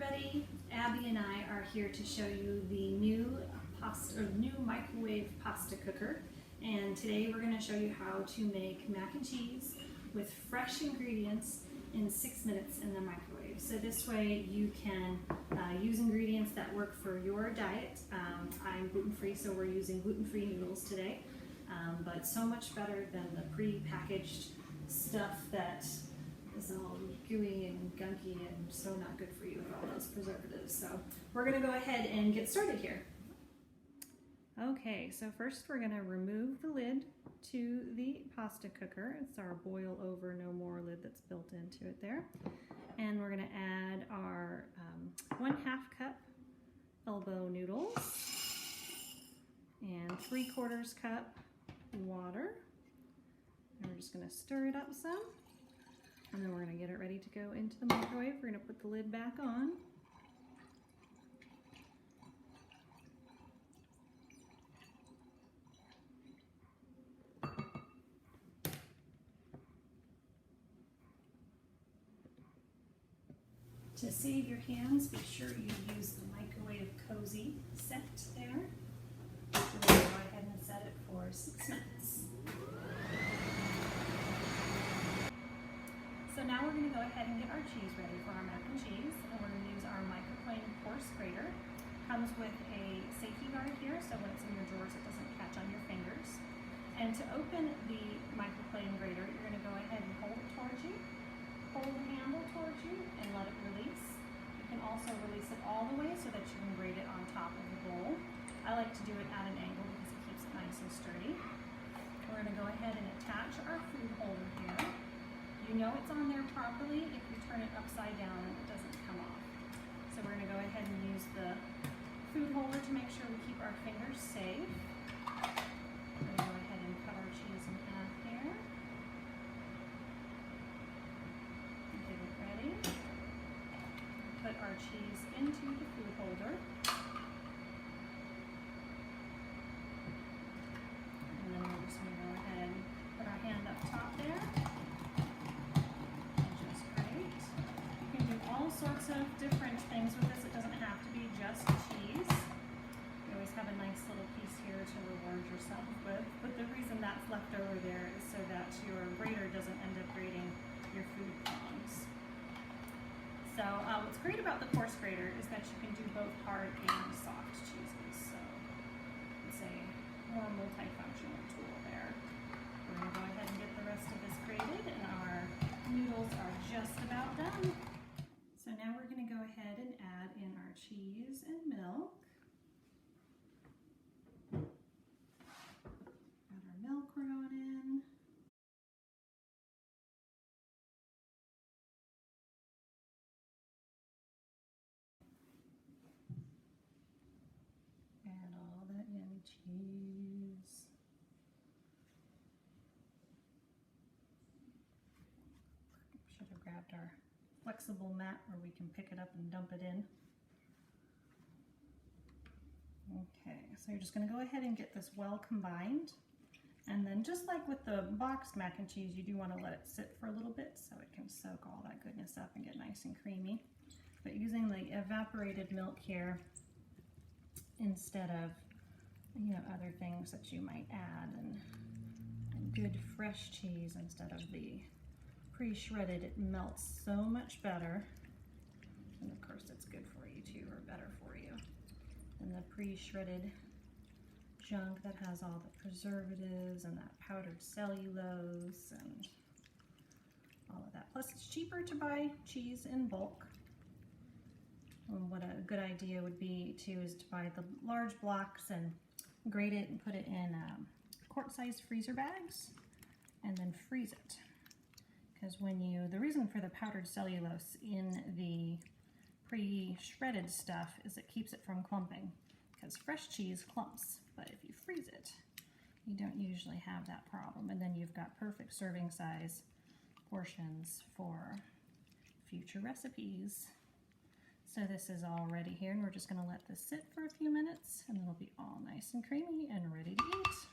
everybody. Abby and I are here to show you the new microwave pasta cooker. And today we're going to show you how to make mac and cheese with fresh ingredients in 6 minutes in the microwave. So this way you can use ingredients that work for your diet. I'm gluten-free, so we're using gluten-free noodles today. But so much better than the pre-packaged stuff that is all gooey and gunky and so not good for you with all those preservatives. So we're going to go ahead and get started here. Okay, so first we're going to remove the lid to the pasta cooker. It's our boil over no more lid that's built into it there. And we're going to add our 1/2 cup elbow noodles and 3/4 cup water. And we're just going to stir it up some. And then we're going to get it ready to go into the microwave. We're going to put the lid back on. To save your hands, be sure you use the microwave cozy set there. So we're going to go ahead and set it for 6 minutes. So now we're going to go ahead and get our cheese ready for our mac and cheese, and we're going to use our microplane coarse grater. Comes with a safety guard here, so when it's in your drawers it doesn't catch on your fingers. And to open the microplane grater, you're going to go ahead and hold it towards you, hold the handle towards you, and let it release. You can also release it all the way so that you can grate it on top of the bowl. I like to do it at an angle because it keeps it nice and sturdy. We're going to go ahead and attach our food holder here. You know it's on there properly if you turn it upside down and it doesn't come off. So we're going to go ahead and use the food holder to make sure we keep our fingers safe. We're going to go ahead and cut our cheese in half here. Get it ready. Put our cheese into the food holder. And then we're just going to go ahead and put our hand up top there. All sorts of different things with this. It doesn't have to be just cheese. You always have a nice little piece here to reward yourself with. But the reason that's left over there is so that your grater doesn't end up grating your food prongs. So what's great about the coarse grater is that you can do both hard and soft cheeses. So it's a more multifunctional tool there. We're going to go ahead and get the rest of this grated, and our noodles are just about done. So now we're going to go ahead and add in our cheese and milk. Add our milk we're going in. Add all that yummy cheese. Should have grabbed our flexible mat where we can pick it up and dump it in. Okay, so you're just going to go ahead and get this well combined, and then just like with the boxed mac and cheese, you do want to let it sit for a little bit so it can soak all that goodness up and get nice and creamy. But using the evaporated milk here instead of other things that you might add, and good fresh cheese instead of the pre-shredded, it melts so much better, and of course it's good for you too, or better for you, than the pre-shredded junk that has all the preservatives and that powdered cellulose and all of that. Plus it's cheaper to buy cheese in bulk. And what a good idea would be too is to buy the large blocks and grate it and put it in quart-sized freezer bags and then freeze it. Because the reason for the powdered cellulose in the pre-shredded stuff is it keeps it from clumping. Because fresh cheese clumps, but if you freeze it, you don't usually have that problem. And then you've got perfect serving size portions for future recipes. So this is all ready here, and we're just going to let this sit for a few minutes, and it'll be all nice and creamy and ready to eat.